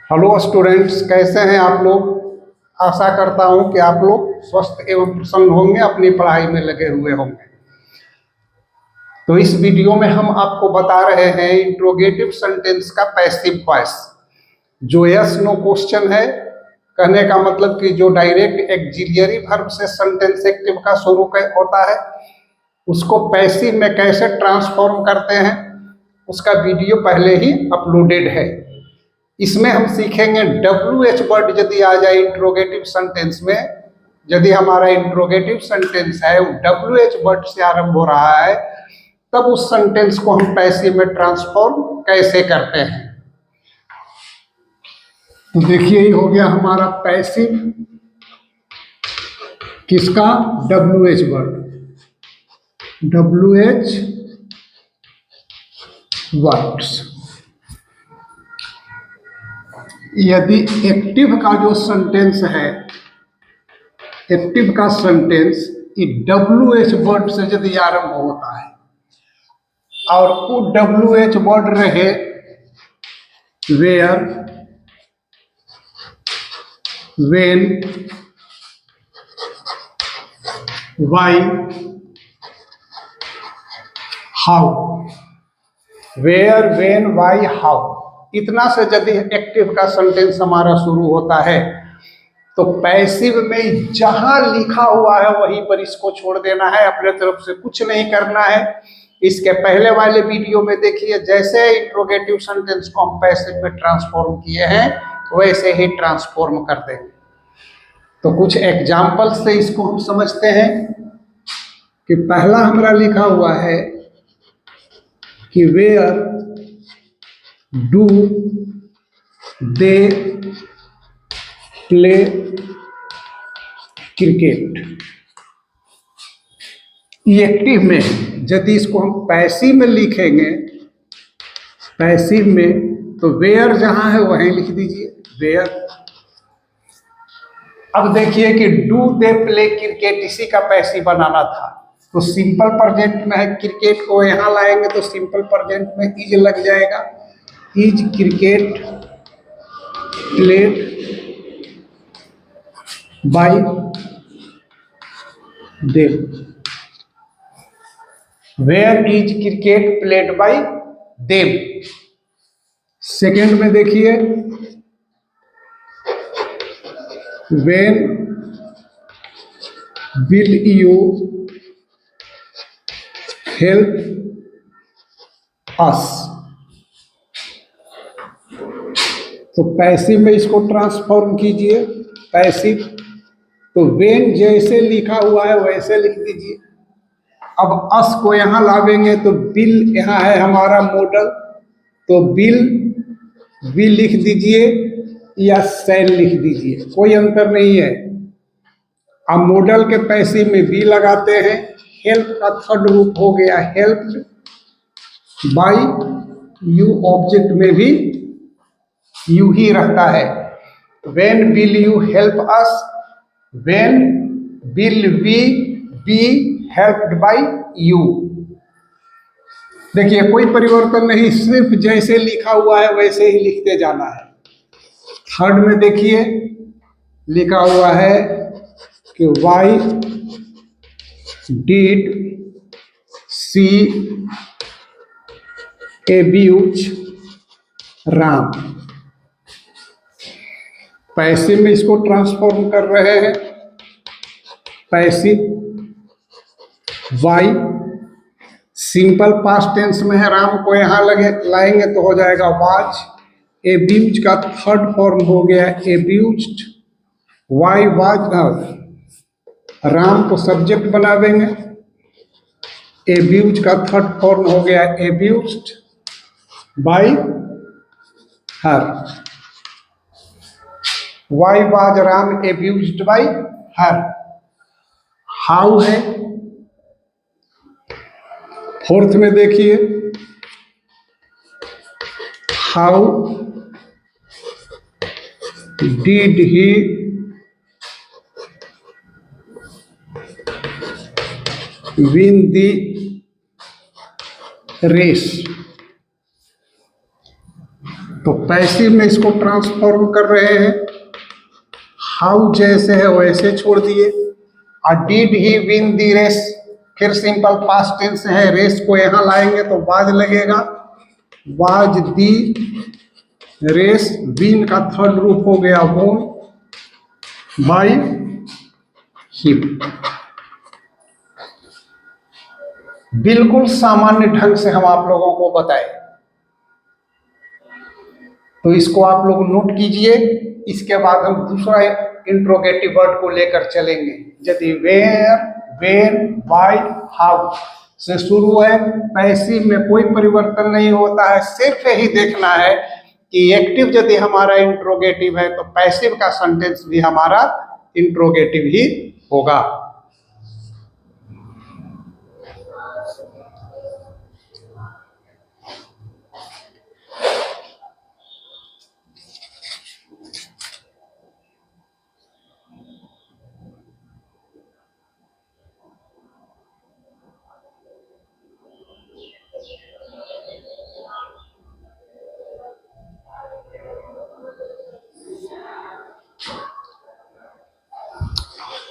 Hello students, कैसे हैं आप लोग। आशा करता हूं कि आप लोग स्वस्थ एवं प्रसन्न होंगे, अपनी पढ़ाई में लगे हुए होंगे। तो इस वीडियो में हम आपको बता रहे हैं इंट्रोगेटिव सेंटेंस का पैसिव वॉइस। जो यस नो क्वेश्चन है, कहने का मतलब कि जो डायरेक्ट एक्सिलरी वर्ब से सेंटेंस एक्टिव का शुरू होता है, उसको पैसिव में कैसे ट्रांसफॉर्म करते हैं, उसका वीडियो पहले ही अपलोडेड है। इसमें हम सीखेंगे WH वर्ड यदि आ जाए इंट्रोगेटिव सेंटेंस में, यदि हमारा इंट्रोगेटिव सेंटेंस है WH वर्ड से आरंभ हो रहा है, तब उस सेंटेंस को हम पैसिव में ट्रांसफॉर्म कैसे करते हैं। तो देखिए, ये हो गया हमारा पैसिव किसका, WH वर्ड, WH वर्ड्स। यदि एक्टिव का जो सेंटेंस है, एक्टिव का सेंटेंस WH वर्ड से यदि आरंभ होता है और वो WH वर्ड रहे where, when, why, how, where, when, why, how, इतना से यदि एक्टिव का सेंटेंस हमारा शुरू होता है, तो पैसिव में जहां लिखा हुआ है वहीं पर इसको छोड़ देना है, अपने तरफ से कुछ नहीं करना है। इसके पहले वाले वीडियो में देखिए, जैसे इंट्रोगेटिव सेंटेंस को हम पैसिव में ट्रांसफॉर्म किए हैं, वैसे ही ट्रांसफॉर्म कर देंगे। तो कुछ एग्जाम्पल से इसको हम समझते हैं कि पहला हमारा लिखा हुआ है कि where do they play cricket. Active में यदि इसको हम पैसिव में लिखेंगे, पैसिव में, तो वेयर जहां है वहीं लिख दीजिए वेयर। अब देखिए कि डू दे प्ले क्रिकेट, इसी का पैसिव बनाना था, तो सिंपल प्रेजेंट में है, क्रिकेट को यहां लाएंगे तो सिंपल प्रेजेंट में इज लग जाएगा। Is cricket played by them. Where is cricket played by them. Second में देखिए, when will you help us. तो पैसिव में इसको ट्रांसफॉर्म कीजिए, पैसिव, तो वेन जैसे लिखा हुआ है वैसे लिख दीजिए। अब अस को यहां लावेंगे तो बिल यहां है हमारा मॉडल, तो बिल भी लिख दीजिए या सेल लिख दीजिए, कोई अंतर नहीं है। अब मॉडल के पैसिव में भी लगाते हैं। हेल्प का थर्ड रूप हो गया हेल्प्ड बाय यू, ऑब्जेक्ट में भी यू ही रहता है। When will you help us, when will we be helped by you. देखिए, कोई परिवर्तन नहीं, सिर्फ जैसे लिखा हुआ है वैसे ही लिखते जाना है। थर्ड में देखिए लिखा हुआ है कि why did she abuse Ram. Passive में इसको ट्रांसफॉर्म कर रहे हैं, passive, why simple past tense में है, राम को यहां लगे लाएंगे तो हो जाएगा वाज। एब्यूज का थर्ड फॉर्म हो गया एब्यूज्ड, वाई वाज, राम को सब्जेक्ट बना देंगे। एब्यूज का थर्ड फॉर्म हो गया abused by her. Why was Ram abused by her. How है फोर्थ में, देखिए how did he win the race. तो पैसिव में इसको ट्रांसफॉर्म कर रहे हैं। हाउ जैसे है वैसे छोड़ दिए। Did he win the race, फिर सिंपल पास्ट टेंस है, रेस को यहां लाएंगे तो वाज लगेगा। वाज दी रेस, विन का थर्ड रूप हो गया वोन बाय हिम। बिल्कुल सामान्य ढंग से हम आप लोगों को बताएं, तो इसको आप लोग नोट कीजिए। इसके बाद हम दूसरा इंट्रोगेटिव वर्ड को लेकर चलेंगे। यदि वेयर, वेन, वाई, हाउ से शुरू है, पैसिव में कोई परिवर्तन नहीं होता है। सिर्फ यही देखना है कि एक्टिव यदि हमारा इंट्रोगेटिव है तो पैसिव का सेंटेंस भी हमारा इंट्रोगेटिव ही होगा।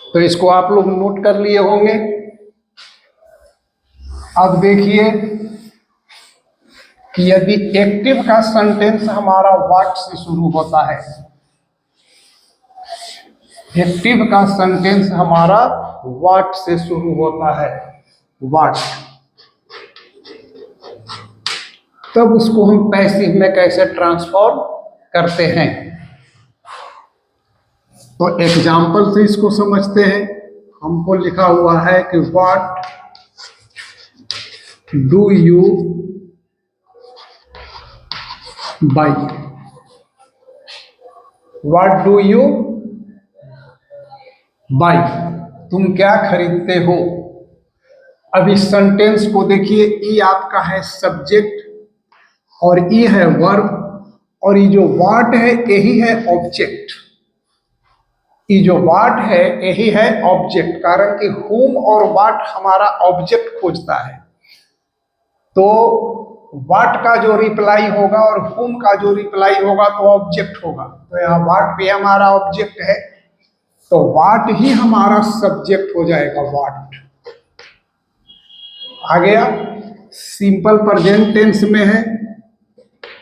तो इसको आप लोग नोट कर लिए होंगे। अब देखिए कि यदि एक्टिव का सेंटेंस हमारा व्हाट से शुरू होता है, एक्टिव का सेंटेंस हमारा व्हाट से शुरू होता है, व्हाट, तब उसको हम पैसिव में कैसे ट्रांसफॉर्म करते हैं। तो एग्जाम्पल से इसको समझते हैं। हमको लिखा हुआ है कि what do you by, what do you by, तुम क्या खरीदते हो। अब इस सेंटेंस को देखिए, ई आपका है सब्जेक्ट और ई है वर्ब, और ये जो व्हाट है यही है ऑब्जेक्ट। ये जो व्हाट है यही है ऑब्जेक्ट, कारण कि हुम और व्हाट हमारा ऑब्जेक्ट खोजता है। तो व्हाट का जो रिप्लाई होगा और हुम का जो रिप्लाई होगा तो ऑब्जेक्ट होगा। तो यहाँ व्हाट भी हमारा ऑब्जेक्ट है, तो व्हाट ही हमारा सब्जेक्ट हो जाएगा, व्हाट। आ गया। सिंपल प्रेजेंट टेंस में है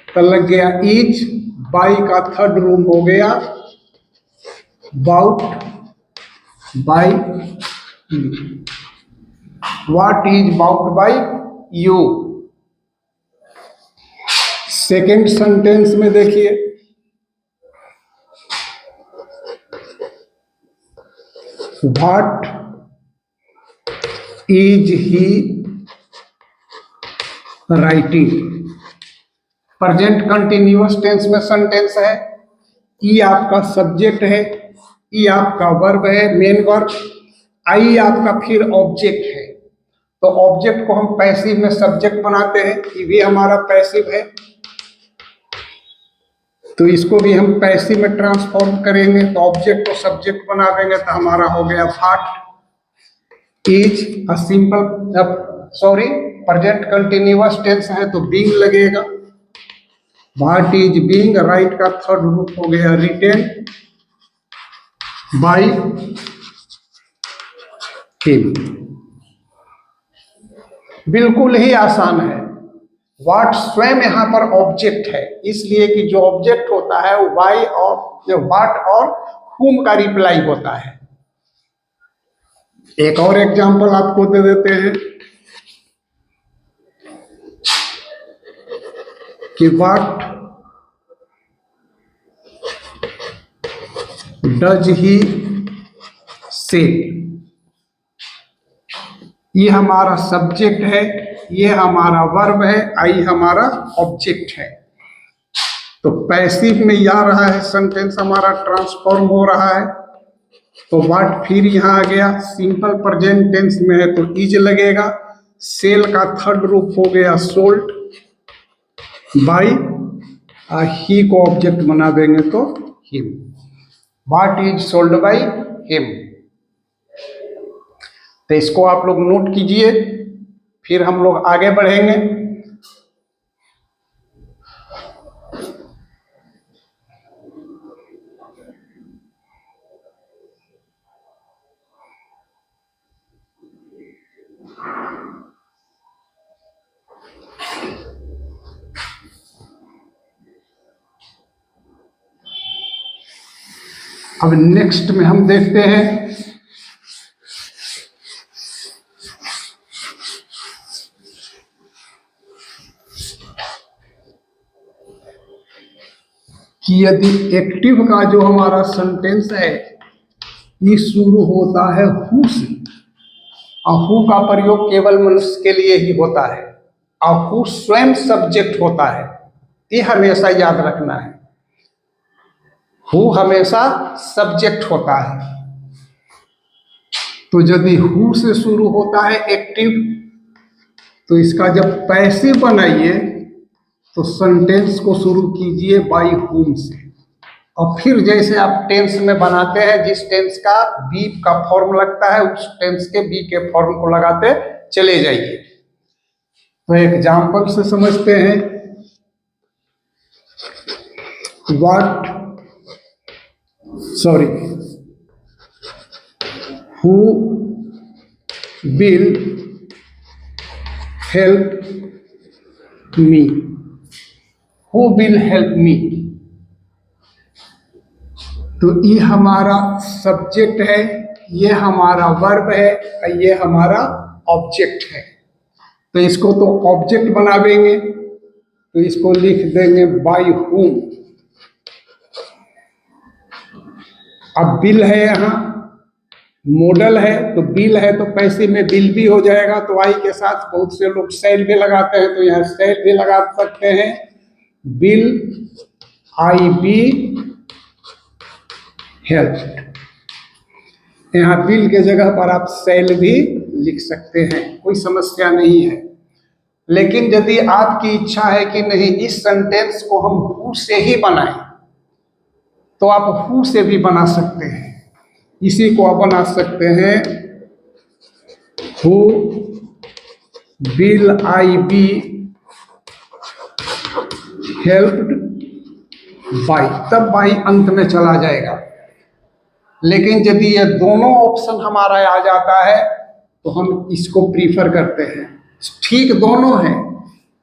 तो लग गया इज, बाई का थर्ड रूप हो गया bought by you, what is bought by you. Second sentence में देखिए, what is he writing. Present continuous tense में सेंटेंस है। ई आपका सब्जेक्ट है, ई आपका वर्ब है, मेन वर्ब, आई आपका फिर ऑब्जेक्ट है। तो ऑब्जेक्ट को हम पैसिव में सब्जेक्ट बनाते हैं, ये भी हमारा पैसिव है, तो इसको भी हम पैसिव में ट्रांसफॉर्म करेंगे। तो ऑब्जेक्ट को सब्जेक्ट बना देंगे तो हमारा हो गया what is a simple, sorry present continuous tense है तो बीइंग लगेगा। व्हाट इज बीइंग, राइट का थर्ड रूप हो गया रिटेन बाय हिम। बिल्कुल ही आसान है। व्हाट स्वयं यहाँ पर ऑब्जेक्ट है, इसलिए कि जो ऑब्जेक्ट होता है वो वाई और व्हाट और हुम का रिप्लाई होता है। एक और एग्जांपल आपको दे देते हैं कि व्हाट डज ही से, ये हमारा सब्जेक्ट है, ये हमारा वर्ब है, आई हमारा ऑब्जेक्ट है। तो पैसिव में आ रहा है सेंटेंस हमारा ट्रांसफॉर्म हो रहा है। तो व्हाट फिर यहाँ आ गया, सिंपल प्रेजेंट टेंस में है तो इज लगेगा। सेल का थर्ड रूप हो गया सोल्ड बाई, ही को ऑब्जेक्ट बना देंगे तो him. What is sold by him. तो इसको आप लोग नोट कीजिए, फिर हम लोग आगे बढ़ेंगे। अब नेक्स्ट में हम देखते हैं कि यदि एक्टिव का जो हमारा सेंटेंस है ये शुरू होता है हु से, और हु का प्रयोग केवल मनुष्य के लिए ही होता है, और हु स्वयं सब्जेक्ट होता है, ये हमेशा याद रखना है। हु हमेशा सब्जेक्ट होता है। तो यदि हु से शुरू होता है एक्टिव, तो इसका जब पैसिव बनाइए तो सेंटेंस को शुरू कीजिए बाय हुम से, और फिर जैसे आप टेंस में बनाते हैं, जिस टेंस का बी का फॉर्म लगता है उस टेंस के बी के फॉर्म को लगाते चले जाइए। तो एग्जाम्पल से समझते हैं। Who will help me, who will help me. तो ये हमारा सब्जेक्ट है, ये हमारा वर्ब है, और ये हमारा ऑब्जेक्ट है। तो इसको तो ऑब्जेक्ट बना देंगे, तो इसको लिख देंगे बाय हुम। अब बिल है, यहाँ मॉडल है, तो बिल है तो पैसे में बिल भी हो जाएगा। तो आई के साथ बहुत से लोग सेल भी लगाते हैं, तो यहाँ सेल भी लगा सकते हैं। बिल आई बी हेल्प, यहाँ बिल के जगह पर आप सेल भी लिख सकते हैं, कोई समस्या नहीं है। लेकिन यदि आपकी इच्छा है कि नहीं इस सेंटेंस को हम हु से ही बनाएं, तो आप हु से भी बना सकते हैं। इसी को आप बना सकते हैं who will I B helped bye, तब बाय अंत में चला जाएगा। लेकिन यदि ये दोनों ऑप्शन हमारा आ जाता है तो हम इसको प्रीफर करते हैं। ठीक दोनों हैं,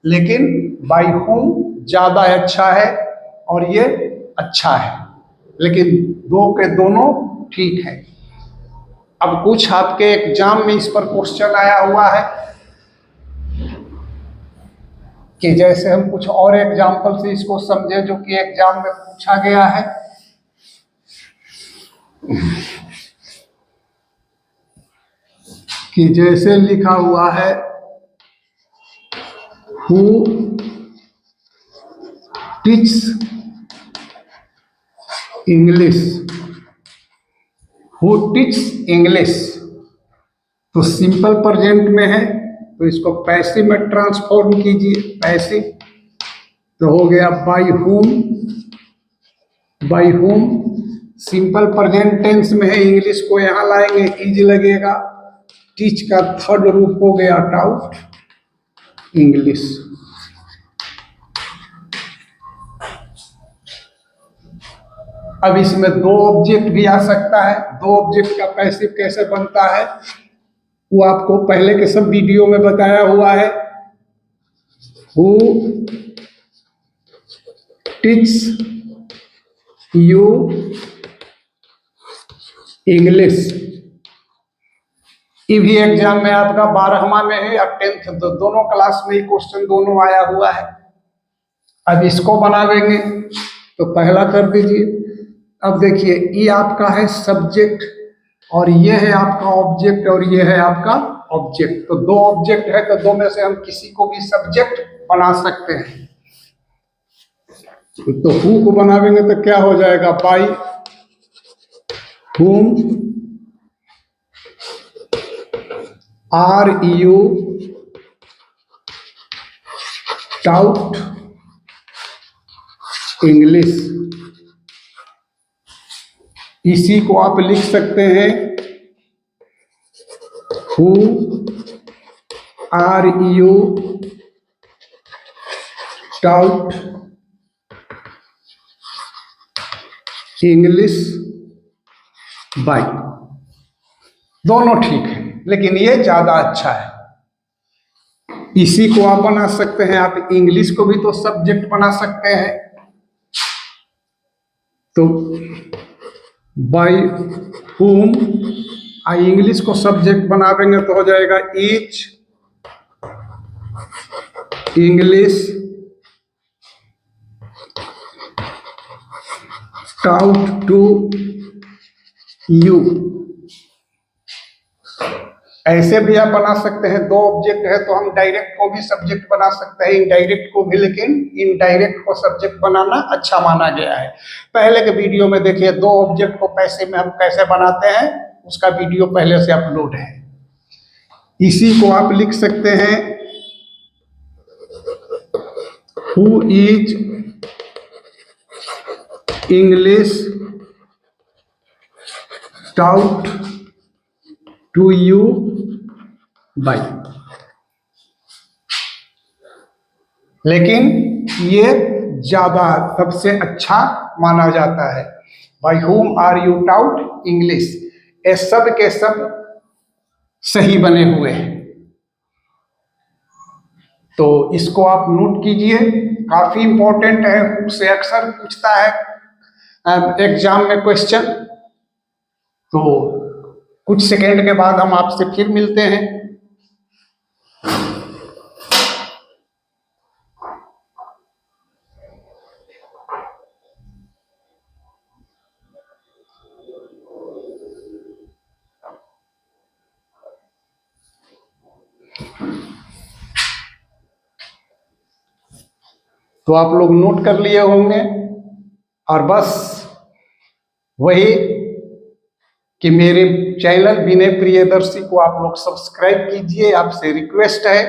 लेकिन बाय होम ज़्यादा अच्छा है और ये अच्छा है, लेकिन दो के दोनों ठीक है। अब कुछ आपके एग्जाम में इस पर क्वेश्चन आया हुआ है कि जैसे हम कुछ और एग्जाम्पल से इसको समझे जो कि एग्जाम में पूछा गया है। कि जैसे लिखा हुआ है who teach English, who teach English, तो सिंपल प्रेजेंट में है तो इसको पैसिव में ट्रांसफॉर्म कीजिए। पैसिव तो हो गया by whom, by whom. Simple present tense में है, इंग्लिश को यहाँ लाएंगे इज लगेगा। टीच का थर्ड रूप हो गया टाउट इंग्लिश। अब इसमें दो ऑब्जेक्ट भी आ सकता है। दो ऑब्जेक्ट का पैसिव कैसे बनता है वो आपको पहले के सब वीडियो में बताया हुआ है। Who teach you English. ये भी एग्जाम में आपका 12वां में है या 10th, दोनों क्लास में ही क्वेश्चन दोनों आया हुआ है। अब इसको बना देंगे तो पहला कर दीजिए। अब देखिए ये आपका है सब्जेक्ट और ये है आपका ऑब्जेक्ट और ये है आपका ऑब्जेक्ट। तो दो ऑब्जेक्ट है तो दो में से हम किसी को भी सब्जेक्ट बना सकते हैं। तो हु को बनावेंगे तो क्या हो जाएगा, by whom are you taught English. इसी को आप लिख सकते हैं who are you taught English by. दोनों ठीक है लेकिन ये ज्यादा अच्छा है। इसी को आप बना सकते हैं, आप इंग्लिश को भी तो सब्जेक्ट बना सकते हैं। तो बाय हुम, इंग्लिश को सब्जेक्ट बना देंगे तो हो जाएगा each English taught to you. ऐसे भी आप बना सकते हैं, दो ऑब्जेक्ट है तो हम डायरेक्ट को भी सब्जेक्ट बना सकते हैं, इनडायरेक्ट को भी, लेकिन इनडायरेक्ट को सब्जेक्ट बनाना अच्छा माना गया है। पहले के वीडियो में देखिए दो ऑब्जेक्ट को पैसे में हम कैसे बनाते हैं, उसका वीडियो पहले से अपलोड है। इसी को आप लिख सकते हैं who is English taught to you by. लेकिन ये ज्यादा सबसे अच्छा माना जाता है। By whom are you taught English, ये सब के सब सही बने हुए हैं। तो इसको आप नोट कीजिए, काफी इंपॉर्टेंट है, उससे अक्सर पूछता है एग्जाम में क्वेश्चन। तो कुछ सेकेंड के बाद हम आपसे फिर मिलते हैं। तो आप लोग नोट कर लिए होंगे, और बस वही कि मेरे चैनल विनय प्रियदर्शी को आप लोग सब्सक्राइब कीजिए। आपसे रिक्वेस्ट है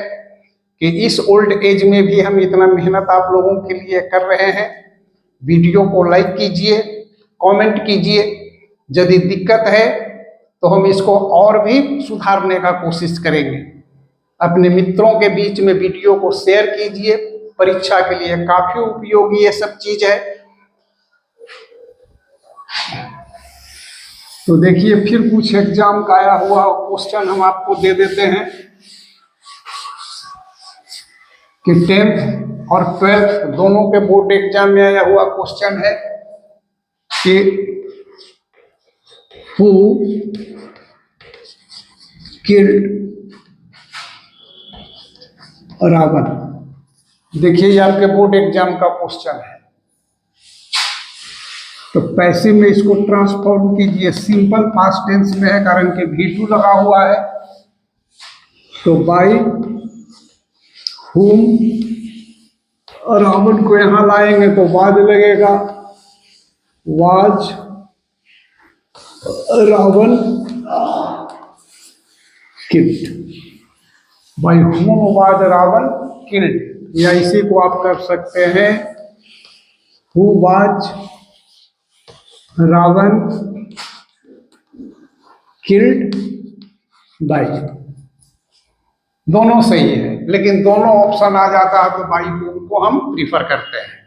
कि इस ओल्ड एज में भी हम इतना मेहनत आप लोगों के लिए कर रहे हैं। वीडियो को लाइक कीजिए, कमेंट कीजिए, यदि दिक्कत है तो हम इसको और भी सुधारने का कोशिश करेंगे। अपने मित्रों के बीच में वीडियो को शेयर कीजिए, परीक्षा के लिए काफी उपयोगी ये सब चीज है। तो देखिए फिर कुछ एग्जाम का आया हुआ क्वेश्चन हम आपको दे देते हैं कि 10th और 12th दोनों के बोर्ड एग्जाम में आया हुआ क्वेश्चन है कि हु किल्ड रावण। देखिए ये आपके बोर्ड एग्जाम का क्वेश्चन है। तो पैसिव में इसको ट्रांसफॉर्म कीजिए, सिंपल पास्ट टेंस में है कारण कि V2 लगा हुआ है। तो बाय हुम, रावण को यहां लाएंगे तो वाज लगेगा, was Ravana killed. By whom was Ravana killed, या इसी को आप कर सकते हैं who was Ravana killed by. दोनों सही है, लेकिन दोनों ऑप्शन आ जाता है तो बाई को हम प्रीफर करते हैं।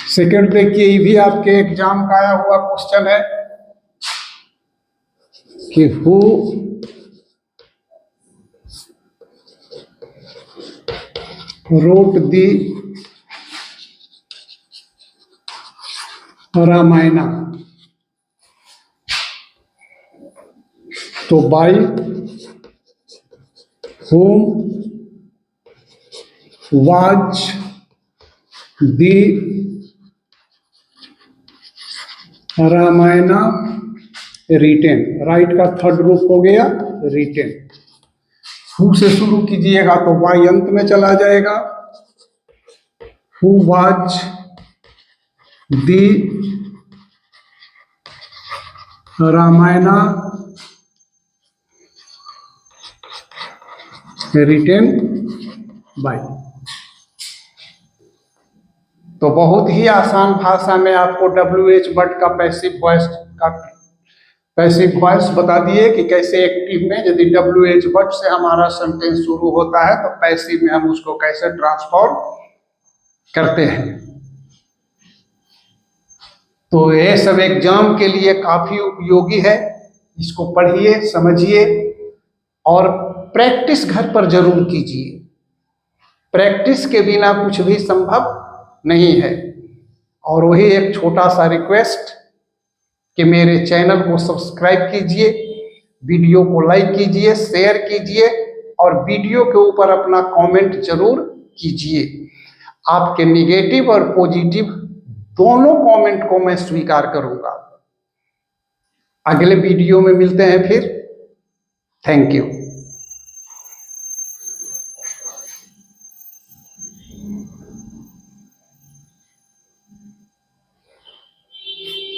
सेकंड देखिए, ये भी आपके एग्जाम का आया हुआ क्वेश्चन है कि हु रोट दी रामायण। तो by whom was the Ramayana written. Write का थर्ड रूप हो गया रिटेन। हु से शुरू कीजिएगा तो वाई अंत में चला जाएगा। Who was the Ramayana written by. तो बहुत ही आसान भाषा में आपको WH भट्ट का पैसिव वॉइस बता दिए कि कैसे एक्टिव में यदि WH भट्ट से हमारा सेंटेंस शुरू होता है तो पैसिव में हम उसको कैसे ट्रांसफॉर्म करते हैं। तो ये सब एग्जाम के लिए काफी उपयोगी है, इसको पढ़िए, समझिए और प्रैक्टिस घर पर जरूर कीजिए। प्रैक्टिस के बिना कुछ भी संभव नहीं है। और वही एक छोटा सा रिक्वेस्ट कि मेरे चैनल को सब्सक्राइब कीजिए, वीडियो को लाइक कीजिए, शेयर कीजिए और वीडियो के ऊपर अपना कमेंट जरूर कीजिए। आपके निगेटिव और पॉजिटिव दोनों कमेंट को मैं स्वीकार करूंगा। अगले वीडियो में मिलते हैं फिर। Thank you.